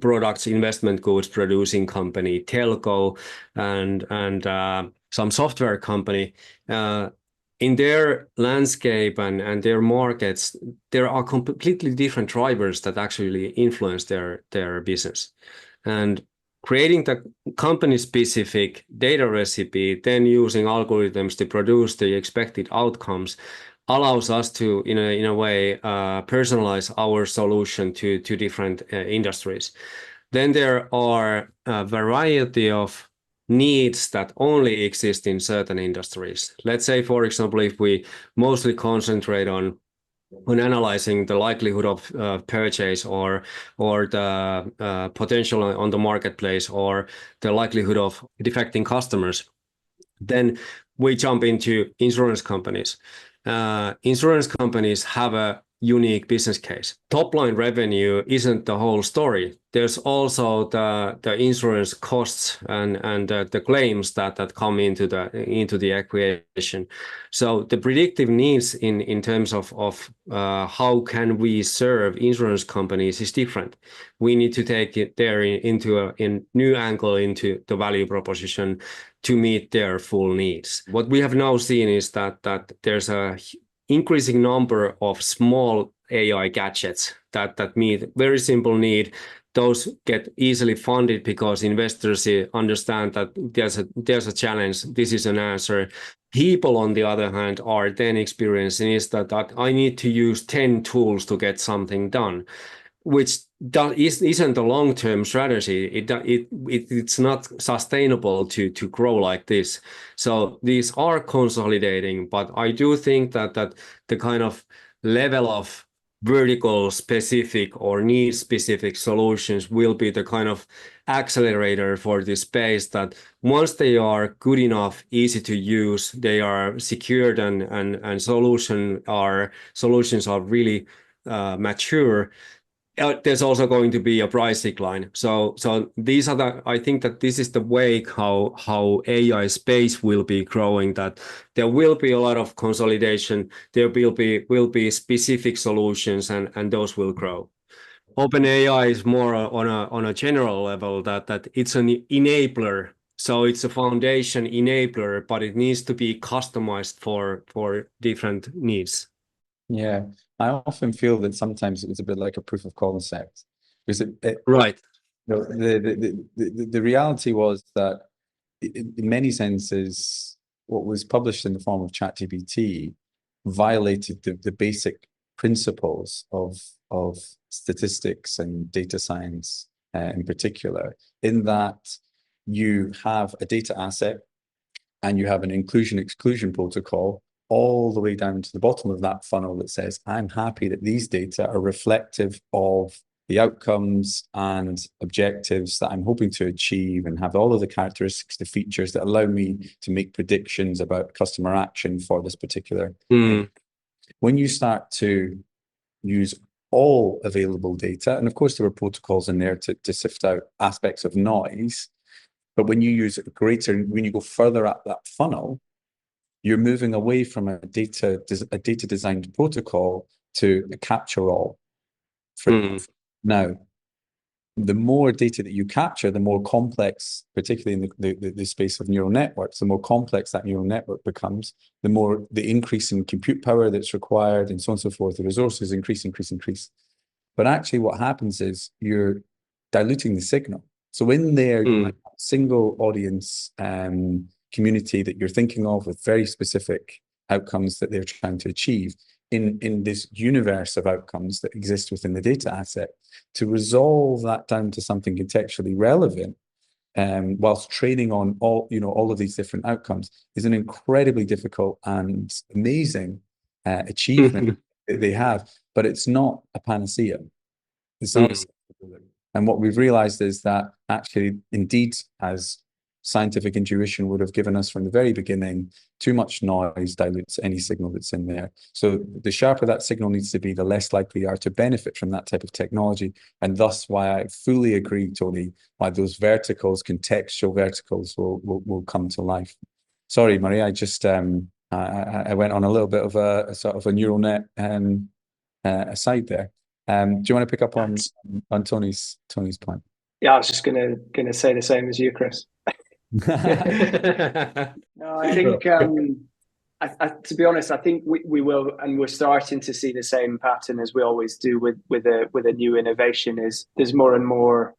products, investment goods producing company, telco, and some software company, in their landscape and their markets, there are completely different drivers that actually influence their business. And creating the company-specific data recipe, then using algorithms to produce the expected outcomes, allows us to, in a way, personalize our solution to different industries. Then there are a variety of needs that only exist in certain industries. Let's say, for example, if we mostly concentrate on analyzing the likelihood of purchase or the potential on the marketplace or the likelihood of defecting customers, then we jump into insurance companies. Insurance companies have a unique business case. Top line revenue isn't the whole story. There's also the insurance costs and the claims that come into the equation. So the predictive needs in terms of how can we serve insurance companies is different. We need to take it there into a new angle into the value proposition to meet their full needs. What we have now seen is that there's a increasing number of small AI gadgets that meet very simple need. Those get easily funded because investors understand that there's a challenge. This is an answer. People, on the other hand, are then experiencing is that I need to use 10 tools to get something done, which isn't a long-term strategy. It's not sustainable to grow like this. So these are consolidating, but I do think that the kind of level of vertical specific or need specific solutions will be the kind of accelerator for this space, that once they are good enough, easy to use, they are secured and solutions are really mature, there's also going to be a price decline. So these are I think that this is the way how AI space will be growing, that there will be a lot of consolidation, there will be specific solutions and those will grow. OpenAI is more on a general level that it's an enabler. So it's a foundation enabler, but it needs to be customized for different needs. Yeah, I often feel that sometimes it's a bit like a proof of concept, because right. The reality was that in many senses, what was published in the form of ChatGPT violated the basic principles of statistics and data science in particular, in that you have a data asset and you have an inclusion-exclusion protocol all the way down to the bottom of that funnel that says, I'm happy that these data are reflective of the outcomes and objectives that I'm hoping to achieve, and have all of the characteristics, the features that allow me to make predictions about customer action for this particular thing. When you start to use all available data, and of course there were protocols in there to sift out aspects of noise, but when you go further up that funnel, you're moving away from a data designed protocol to a capture-all. Now, the more data that you capture, the more complex, particularly in the space of neural networks, the more complex that neural network becomes, the increase in compute power that's required, and so on and so forth. The resources increase. But actually what happens is you're diluting the signal. So in there, you have a single audience community that you're thinking of with very specific outcomes that they're trying to achieve in this universe of outcomes that exist within the data asset. To resolve that down to something contextually relevant, whilst training on all of these different outcomes, is an incredibly difficult and amazing achievement that they have, but it's not a panacea. It's not. And what we've realized is that actually, indeed, as scientific intuition would have given us from the very beginning, too much noise dilutes any signal that's in there. So the sharper that signal needs to be, the less likely you are to benefit from that type of technology. And thus why I fully agree, Toni, why those verticals, contextual verticals will come to life. Sorry, Murray, I just I went on a little bit of a sort of a neural net aside there. Do you want to pick up on Toni's point? Yeah, I was just gonna say the same as you, Chris. No, I think to be honest, I think we will, and we're starting to see the same pattern as we always do with a new innovation. Is there's more and more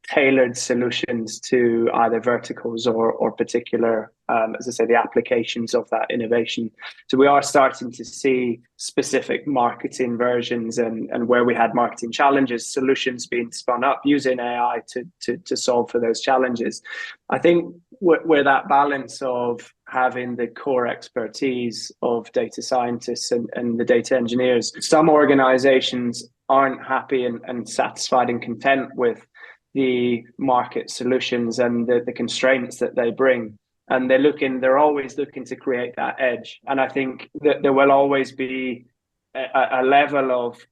tailored solutions to either verticals or particular, as I say, the applications of that innovation. So we are starting to see specific marketing versions and where we had marketing challenges, solutions being spun up using AI to solve for those challenges. I think where that balance of having the core expertise of data scientists and the data engineers, some organizations aren't happy and satisfied and content with the market solutions and the constraints that they bring. And they're always looking to create that edge. And I think that there will always be a level of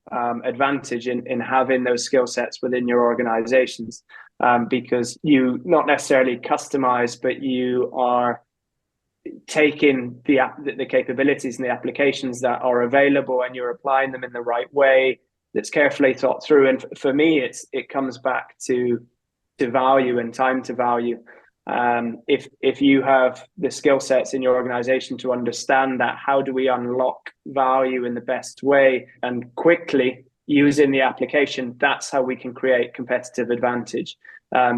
advantage in having those skill sets within your organizations, because you not necessarily customize, but you are taking the capabilities and the applications that are available and you're applying them in the right way that's carefully thought through. And for me, it comes back to value and time to value. If you have the skill sets in your organization to understand that, how do we unlock value in the best way and quickly using the application, that's how we can create competitive advantage.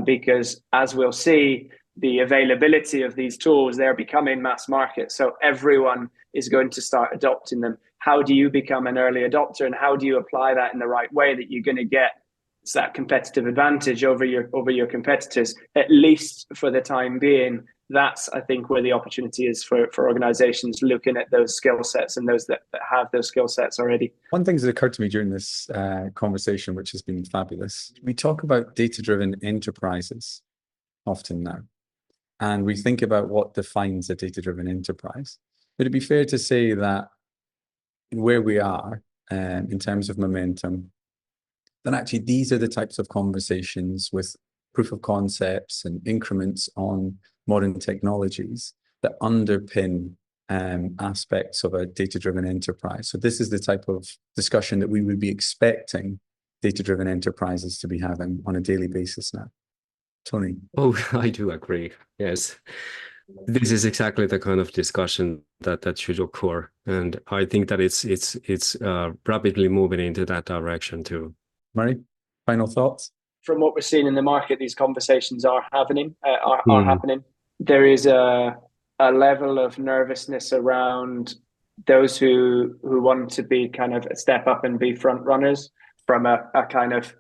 Because as we'll see, the availability of these tools, they're becoming mass market. So everyone is going to start adopting them. How do you become an early adopter, and how do you apply that in the right way that you're going to get that competitive advantage over your competitors, at least for the time being? That's, I think, where the opportunity is for organizations looking at those skill sets and those that have those skill sets already. One thing that occurred to me during this conversation, which has been fabulous, we talk about data-driven enterprises often now, and we think about what defines a data-driven enterprise. Would it be fair to say that where we are in terms of momentum, then actually these are the types of conversations with proof of concepts and increments on modern technologies that underpin aspects of a data-driven enterprise? So this is the type of discussion that we would be expecting data-driven enterprises to be having on a daily basis now. Toni? Oh, I do agree. Yes. This is exactly the kind of discussion that should occur, and I think that it's rapidly moving into that direction too. Murray, final thoughts? From what we're seeing in the market, these conversations are happening. There is a level of nervousness around those who want to be kind of step up and be front runners from a kind of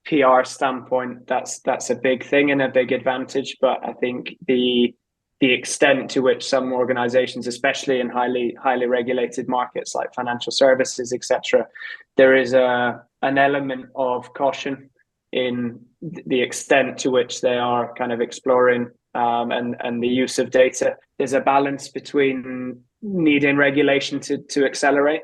PR standpoint. That's a big thing and a big advantage. But I think the extent to which some organizations, especially in highly regulated markets like financial services, etc., there is an element of caution in the extent to which they are kind of exploring and the use of data. There's a balance between needing regulation to accelerate,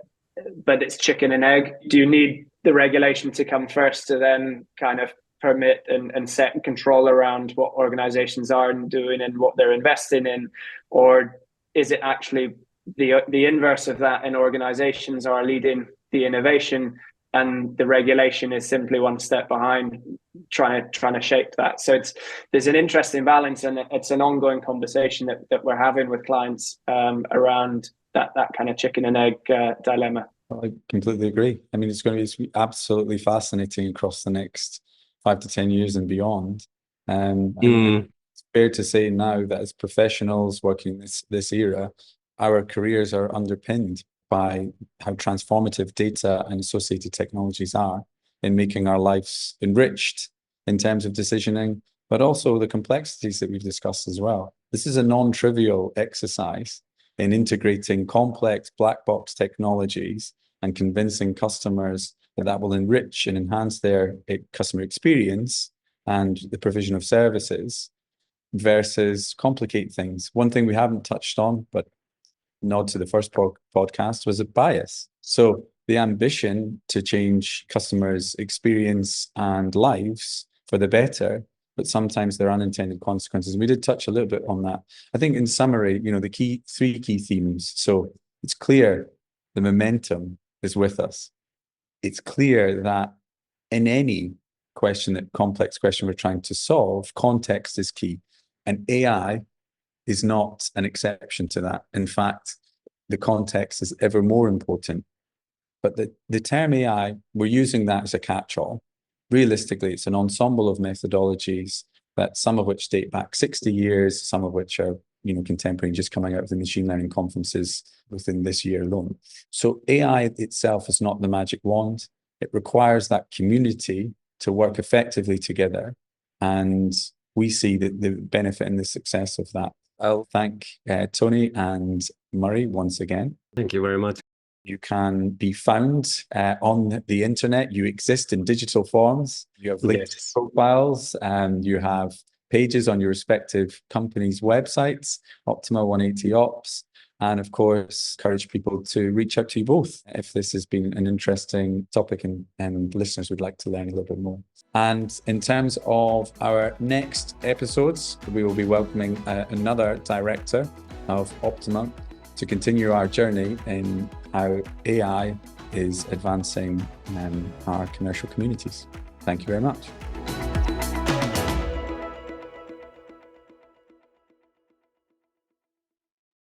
but it's chicken and egg. Do you need the regulation to come first to then kind of permit and set control around what organizations are doing and what they're investing in? Or is it actually the inverse of that, and organizations are leading the innovation and the regulation is simply one step behind, trying to shape that? So there's an interesting balance, and it's an ongoing conversation that we're having with clients around that kind of chicken and egg dilemma. I completely agree. I mean, it's going to be absolutely fascinating across the next 5 to 10 years and beyond. It's fair to say now that as professionals working this era, our careers are underpinned by how transformative data and associated technologies are in making our lives enriched in terms of decisioning, but also the complexities that we've discussed as well. This is a non-trivial exercise in integrating complex black box technologies and convincing customers that will enrich and enhance their customer experience and the provision of services versus complicate things. One thing we haven't touched on, but nod to the first podcast, was a bias. So the ambition to change customers' experience and lives for the better, but sometimes there are unintended consequences. We did touch a little bit on that. I think in summary, the three key themes. So it's clear the momentum is with us. It's clear that in any complex question we're trying to solve, context is key. And AI is not an exception to that. In fact, the context is ever more important. But the term AI, we're using that as a catch-all. Realistically, it's an ensemble of methodologies that some of which date back 60 years, some of which are contemporary, just coming out of the machine learning conferences within this year alone. So AI itself is not the magic wand. It requires that community to work effectively together. And we see the benefit and the success of that. I'll thank Toni and Murray once again. Thank you very much. You can be found on the internet. You exist in digital forms. You have LinkedIn profiles, and you have pages on your respective companies' websites, Optima 180 Ops. And of course, encourage people to reach out to you both if this has been an interesting topic and listeners would like to learn a little bit more. And in terms of our next episodes, we will be welcoming another director of Optima to continue our journey in how AI is advancing our commercial communities. Thank you very much.